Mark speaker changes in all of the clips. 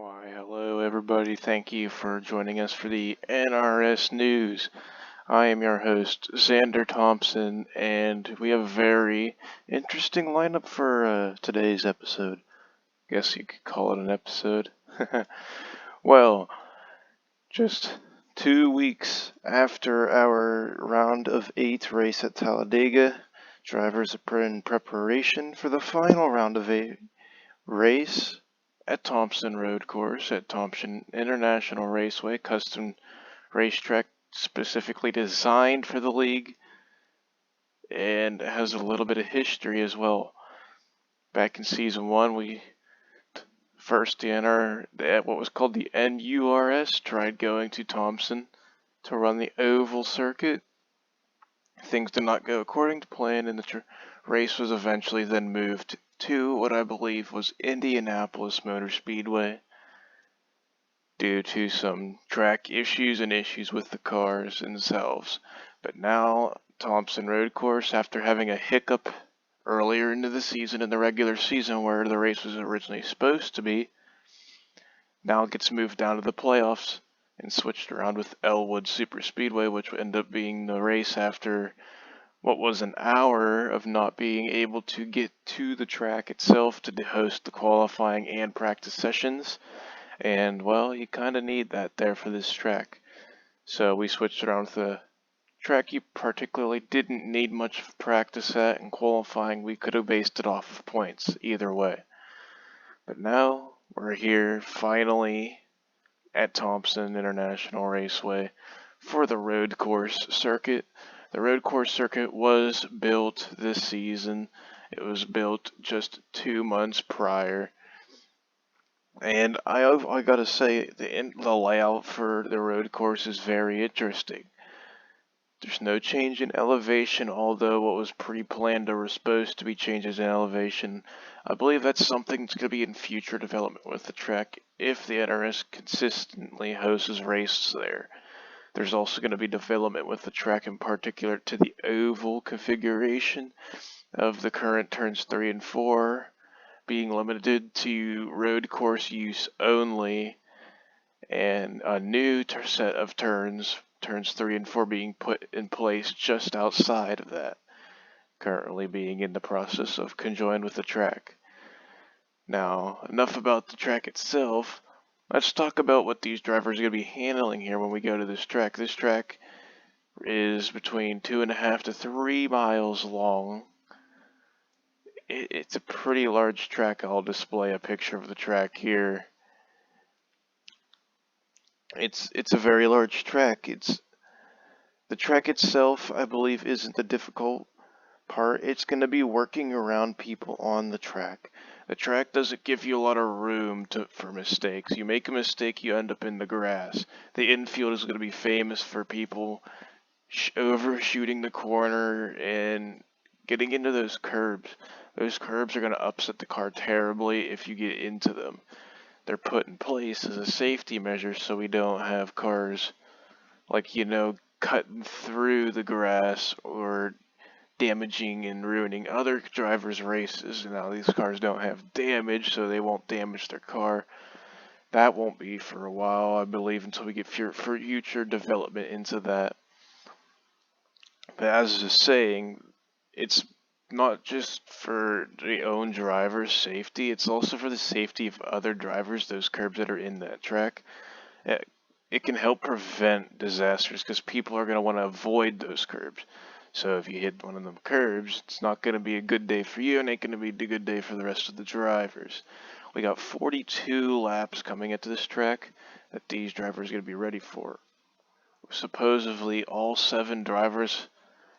Speaker 1: Why, hello everybody. Thank you for joining us for the NRS News. I am your host, Xander Thompson, and we have a very interesting lineup for today's episode. Guess you could call it an episode. Well, just 2 weeks after our round of 8 race at Talladega, drivers are in preparation for the final round of 8 race at Thompson Road Course at Thompson International Raceway, custom racetrack specifically designed for the league, and has a little bit of history as well. Back in season 1, we first what was called the NURS tried going to Thompson to run the oval circuit. Things did not go according to plan, and the race was eventually then moved to what I believe was Indianapolis Motor Speedway due to some track issues and issues with the cars themselves. But now, Thompson Road Course, after having a hiccup earlier into the season, in the regular season where the race was originally supposed to be, now gets moved down to the playoffs and switched around with Elwood Superspeedway, which would end up being the race after what was an hour of not being able to get to the track itself to host the qualifying and practice sessions. And, well, you kind of need that there for this track. So we switched around with a track you particularly didn't need much practice at, and qualifying we could have based it off of points either way. But now we're here finally at Thompson International Raceway for the Road Course circuit. The Road Course circuit was built this season. It was built just 2 months prior. And I gotta say, the layout for the road course is very interesting. There's no change in elevation, although what was pre-planned were supposed to be changes in elevation. I believe that's something that's going to be in future development with the track if the NRS consistently hosts races there. There's also going to be development with the track, in particular to the oval configuration of the current turns 3 and 4 being limited to road course use only, and a new set of turns 3 and 4 being put in place just outside of that, currently being in the process of conjoined with the track. Now, enough about the track itself. Let's talk about what these drivers are going to be handling here when we go to this track. This track is between 2.5 to 3 miles long. It's a pretty large track. I'll display a picture of the track here. It's a very large track. The track itself, I believe, isn't the difficult part. It's going to be working around people on the track. The track doesn't give you a lot of room for mistakes. You make a mistake, you end up in the grass. The infield is going to be famous for people overshooting the corner and getting into those curbs. Those curbs are going to upset the car terribly if you get into them. They're put in place as a safety measure so we don't have cars, cutting through the grass or damaging and ruining other drivers' races. Now, these cars don't have damage, so they won't damage their car. That won't be for a while, I believe, until we get future development into that. But as I was saying, it's not just for the own driver's safety, it's also for the safety of other drivers, those curbs that are in that track. It can help prevent disasters because people are going to want to avoid those curbs. So if you hit one of them curbs, it's not going to be a good day for you and ain't going to be a good day for the rest of the drivers. We got 42 laps coming into this track that these drivers are going to be ready for. Supposedly all 7 drivers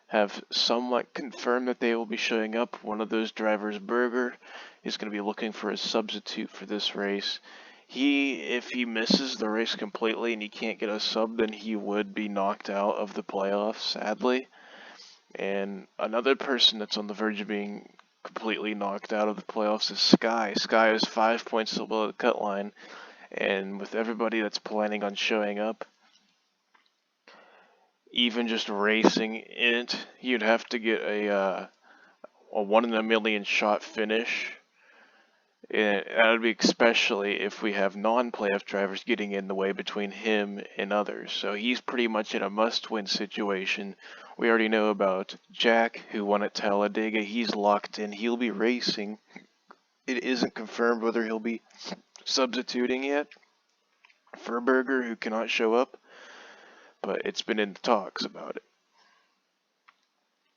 Speaker 1: have somewhat confirmed that they will be showing up. One of those drivers, Berger, is going to be looking for a substitute for this race. If he misses the race completely and he can't get a sub, then he would be knocked out of the playoffs, sadly. And another person that's on the verge of being completely knocked out of the playoffs is Sky. Sky is 5 points below the cut line, and with everybody that's planning on showing up, even just racing it, you'd have to get a 1 in a million shot finish And that would be especially if we have non-playoff drivers getting in the way between him and others. So he's pretty much in a must-win situation. We already know about Jack, who won at Talladega. He's locked in. He'll be racing. It isn't confirmed whether he'll be substituting yet for Berger, who cannot show up, but it's been in the talks about it.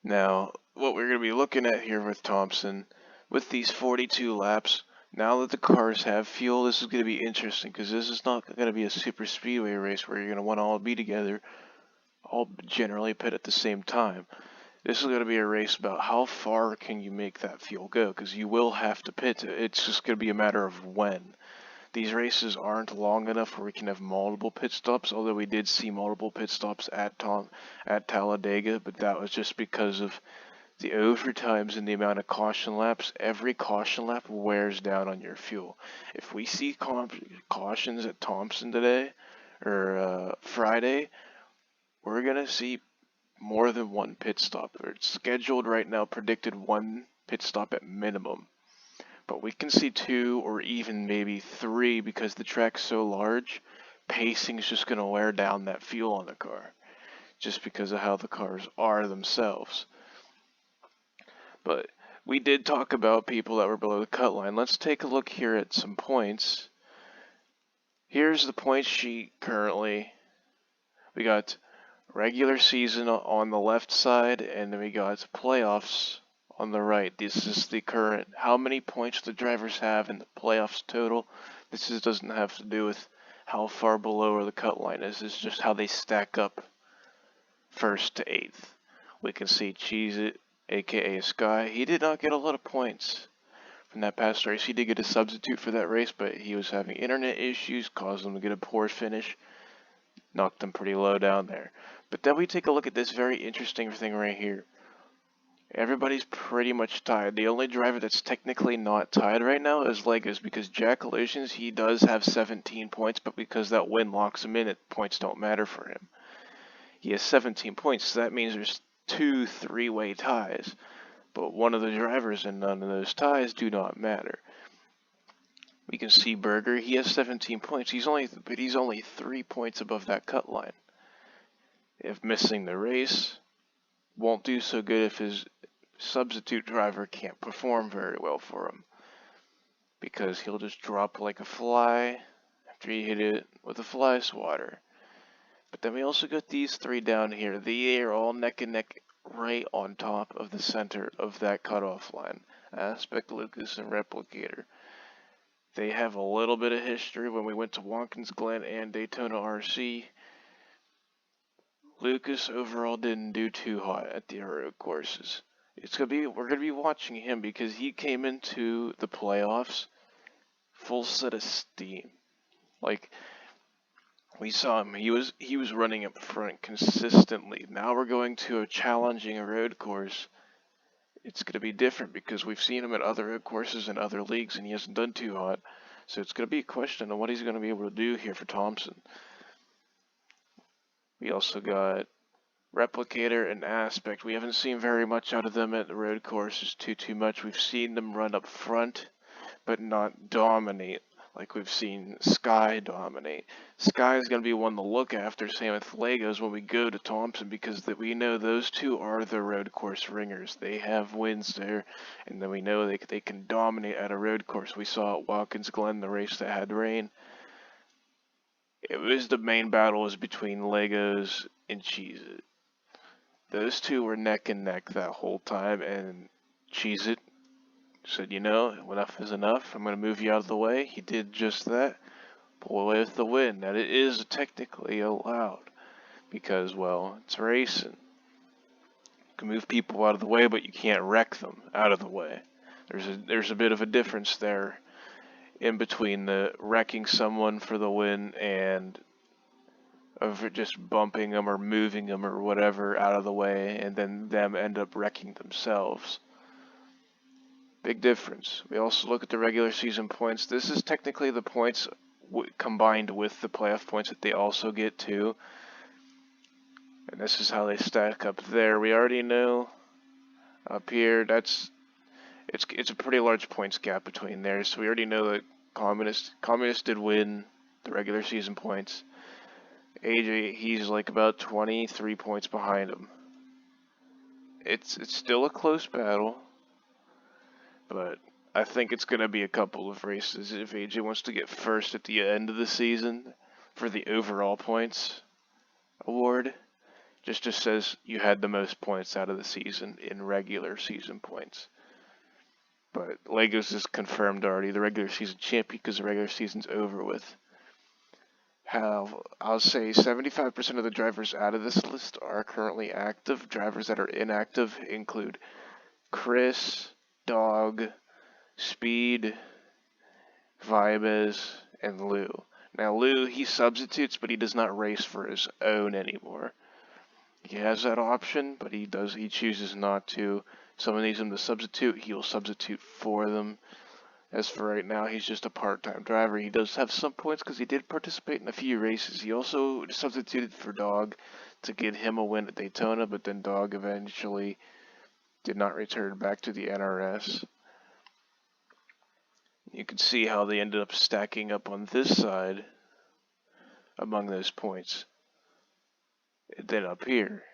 Speaker 1: Now, what we're going to be looking at here with Thompson, with these 42 laps, now that the cars have fuel, this is going to be interesting because this is not going to be a super speedway race where you're going to want to all be together, all generally pit at the same time. This is going to be a race about how far can you make that fuel go, because you will have to pit. It's just going to be a matter of when. These races aren't long enough where we can have multiple pit stops, although we did see multiple pit stops at Talladega, but that was just because of the overtimes and the amount of caution laps. Every caution lap wears down on your fuel. If we see cautions at Thompson today, or Friday, we're going to see more than one pit stop. It's scheduled right now, predicted one pit stop at minimum. But we can see 2 or even maybe 3 because the track's so large. Pacing is just going to wear down that fuel on the car, just because of how the cars are themselves. But we did talk about people that were below the cut line. Let's take a look here at some points. Here's the point sheet currently. We got regular season on the left side, and then we got playoffs on the right. This is the current, how many points the drivers have in the playoffs total. This doesn't have to do with how far below the cut line is. This is just how they stack up first to 8th. We can see Cheese It, aka Sky. He did not get a lot of points from that past race. He did get a substitute for that race, but he was having internet issues, caused him to get a poor finish, knocked him pretty low down there. But then we take a look at this very interesting thing right here. Everybody's pretty much tied. The only driver that's technically not tied right now is Legos, because Jack Collisions, he does have 17 points, but because that win locks him in, points don't matter for him. He has 17 points, so that means there's 2 three-way ties. But one of the drivers in none of those ties do not matter. We can see Berger, he has 17 points. He's only 3 points above that cut line. If missing the race, won't do so good if his substitute driver can't perform very well for him, because he'll just drop like a fly after you hit it with a fly swatter. But then we also got these 3 down here. They are all neck and neck right on top of the center of that cutoff line. Aspect, Lucas, and Replicator. They have a little bit of history. When we went to Watkins Glen and Daytona RC, Lucas overall didn't do too hot at the road courses. We're gonna be watching him because he came into the playoffs full set of steam. Like, we saw him, he was running up front consistently. Now we're going to a challenging road course. It's gonna be different because we've seen him at other road courses and other leagues, and he hasn't done too hot. So it's gonna be a question of what he's gonna be able to do here for Thompson. We also got Replicator and Aspect. We haven't seen very much out of them at the road courses too much. We've seen them run up front, but not dominate like we've seen Sky dominate. Sky is going to be one to look after, same with Legos, when we go to Thompson, because we know those 2 are the road course ringers. They have wins there, and then we know they can dominate at a road course. We saw at Watkins Glen, the race that had rain. It was the main battle was between Legos and Cheez It. Those 2 were neck and neck that whole time, and Cheez It said, you know, enough is enough. I'm going to move you out of the way. He did just that. Pull away with the win. Now, it is technically allowed because, well, it's racing. You can move people out of the way, but you can't wreck them out of the way. There's a bit of a difference there in between the wrecking someone for the win and of just bumping them or moving them or whatever out of the way, and then them end up wrecking themselves. Big difference. We also look at the regular season points. This is technically the points combined with the playoff points that they also get too. And this is how they stack up there. We already know up here, It's a pretty large points gap between there. So we already know that Communist did win the regular season points. AJ, he's like about 23 points behind him. It's still a close battle, but I think it's going to be a couple of races if AJ wants to get first at the end of the season for the overall points award. Just says you had the most points out of the season in regular season points. But Legos is confirmed already, the regular season champion, because the regular season's over with. I'll say 75% of the drivers out of this list are currently active. Drivers that are inactive include Chris, Dog, Speed, Vibes, and Lou. Now Lou, he substitutes, but he does not race for his own anymore. He has that option, but he chooses not to. If someone needs him to substitute, he will substitute for them. As for right now, he's just a part-time driver. He does have some points because he did participate in a few races. He also substituted for Dog to get him a win at Daytona, but then Dog eventually did not return back to the NRS. You can see how they ended up stacking up on this side among those points. And then up here.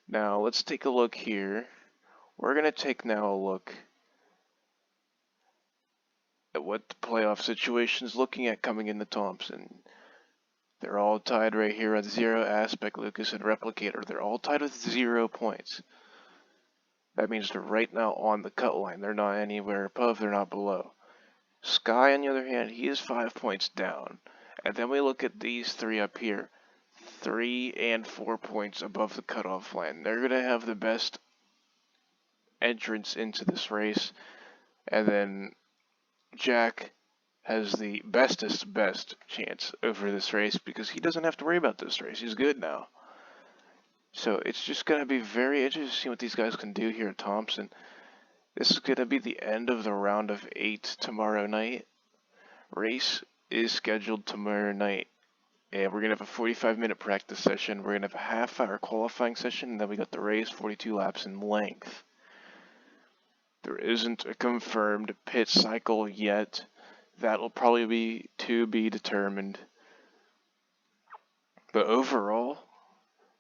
Speaker 1: Now, let's take a look here. We're going to take now a look at what the playoff situation is looking at coming into Thompson. They're all tied right here at 0. Aspect, Lucas, and Replicator. They're all tied with 0 points. That means they're right now on the cut line. They're not anywhere above, they're not below. Sky, on the other hand, he is 5 points down. And then we look at these three up here. 3 and 4 points above the cutoff line. They're going to have the best entrance into this race. And then Jack has the best chance over this race because he doesn't have to worry about this race. He's good now. So it's just going to be very interesting to see what these guys can do here at Thompson. This is going to be the end of the round of 8 tomorrow night. Race is scheduled tomorrow night. And we're going to have a 45-minute practice session. We're going to have a half-hour qualifying session. And then we got the race, 42 laps in length. There isn't a confirmed pit cycle yet. That'll probably be to be determined. But overall,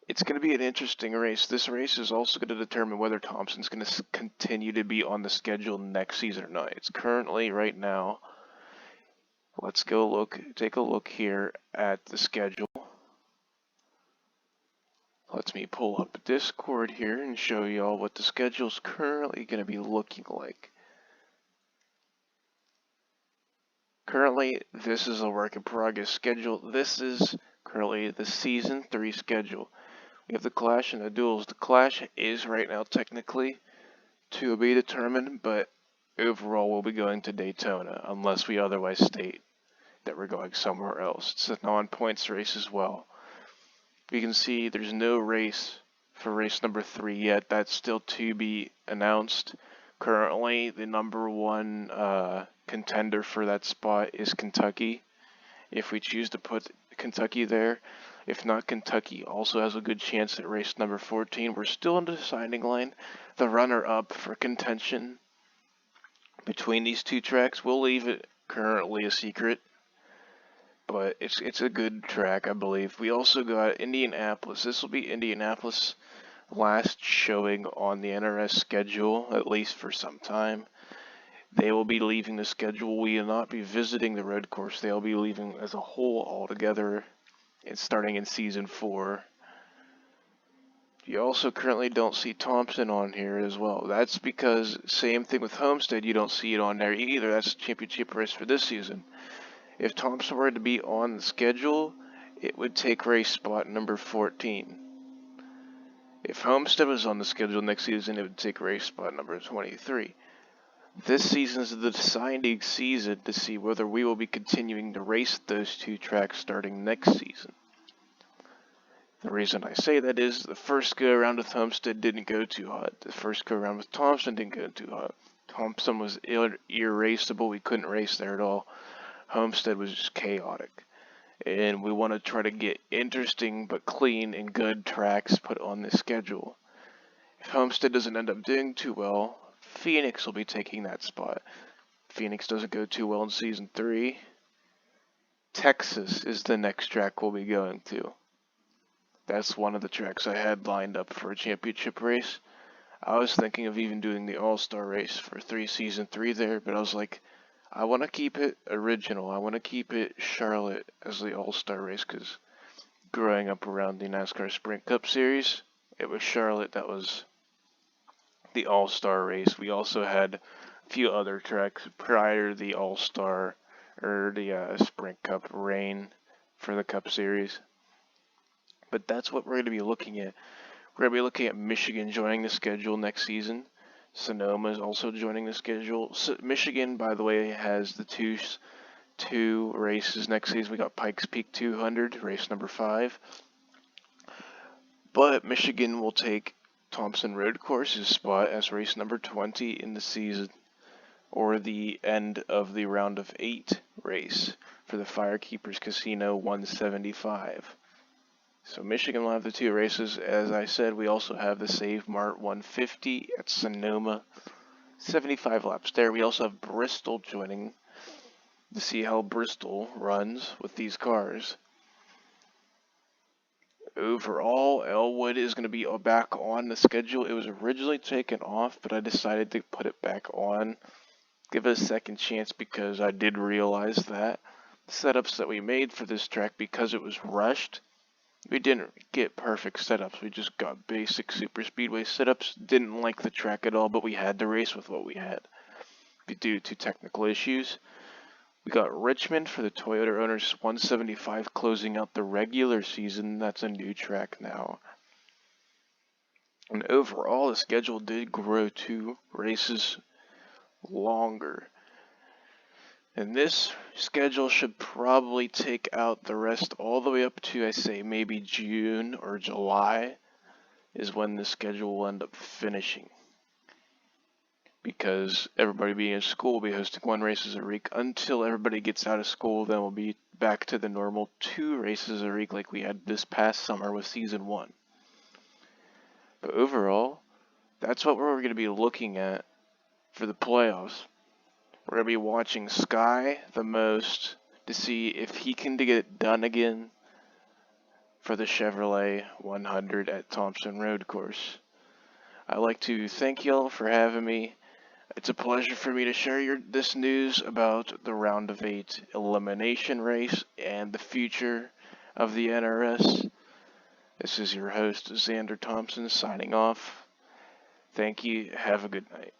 Speaker 1: it's going to be an interesting race. This race is also going to determine whether Thompson's going to continue to be on the schedule next season or not. It's currently, right now, let's take a look here at the schedule. Let me pull up Discord here and show y'all what the schedule's currently going to be looking like. Currently, this is a work in progress schedule. This is currently the Season 3 schedule. We have the Clash and the Duels. The Clash is right now technically to be determined, but overall we'll be going to Daytona unless we otherwise state that we're going somewhere else. It's a non-points race as well. You can see there's no race for race number 3 yet. That's still to be announced. Currently, the number 1 contender for that spot is Kentucky. If we choose to put Kentucky there, if not, Kentucky also has a good chance at race number 14. We're still in the deciding line. The runner-up for contention between these two tracks, we'll leave it currently a secret. But it's a good track, I believe. We also got Indianapolis. This will be Indianapolis' last showing on the NRS schedule, at least for some time. They will be leaving the schedule. We will not be visiting the Road Course. They'll be leaving as a whole altogether. It's starting in Season 4. You also currently don't see Thompson on here as well. That's because, same thing with Homestead, you don't see it on there either. That's the championship race for this season. If Thompson were to be on the schedule, it would take race spot number 14. If Homestead was on the schedule next season, it would take race spot number 23. This season is the deciding season to see whether we will be continuing to race those two tracks starting next season. The reason I say that is the first go-around with Homestead didn't go too hot. The first go-around with Thompson didn't go too hot. Thompson was irraceable. We couldn't race there at all. Homestead was just chaotic. And we want to try to get interesting but clean and good tracks put on this schedule. If Homestead doesn't end up doing too well, Phoenix will be taking that spot. Phoenix doesn't go too well in Season 3. Texas is the next track we'll be going to. That's one of the tracks I had lined up for a championship race. I was thinking of even doing the All-Star race for Season 3 there, but I was like, I want to keep it original. I want to keep it Charlotte as the All-Star race, because growing up around the NASCAR Sprint Cup Series, it was Charlotte that was the All-Star race. We also had a few other tracks prior to the All-Star or the Sprint Cup reign for the Cup Series. But that's what we're going to be looking at. We're going to be looking at Michigan joining the schedule next season. Sonoma is also joining the schedule. So Michigan, by the way, has the two races next season. We got Pikes Peak 200, race number 5. But Michigan will take Thompson Road Course's spot as race number 20 in the season, or the end of the round of 8 race for the Firekeepers Casino 175. So Michigan will have the 2 races. As I said, we also have the Save Mart 150 at Sonoma, 75 laps there. We also have Bristol joining to see how Bristol runs with these cars. Overall, Elwood is going to be back on the schedule. It was originally taken off, but I decided to put it back on, give it a second chance, because I did realize that the setups that we made for this track, because it was rushed, we didn't get perfect setups. We just got basic super speedway setups. Didn't like the track at all, but we had to race with what we had due to technical issues. We got Richmond for the Toyota Owners 175 closing out the regular season. That's a new track now. And overall, the schedule did grow 2 races longer. And this schedule should probably take out the rest all the way up to, I say, maybe June or July is when the schedule will end up finishing. Because everybody being in school will be hosting 1 races a week until everybody gets out of school. Then we'll be back to the normal 2 races a week like we had this past summer with Season 1. But overall, that's what we're going to be looking at for the playoffs. We're going to be watching Sky the most to see if he can get it done again for the Chevrolet 100 at Thompson Road Course. I'd like to thank y'all for having me. It's a pleasure for me to share this news about the round of 8 elimination race and the future of the NRS. This is your host, Xander Thompson, signing off. Thank you. Have a good night.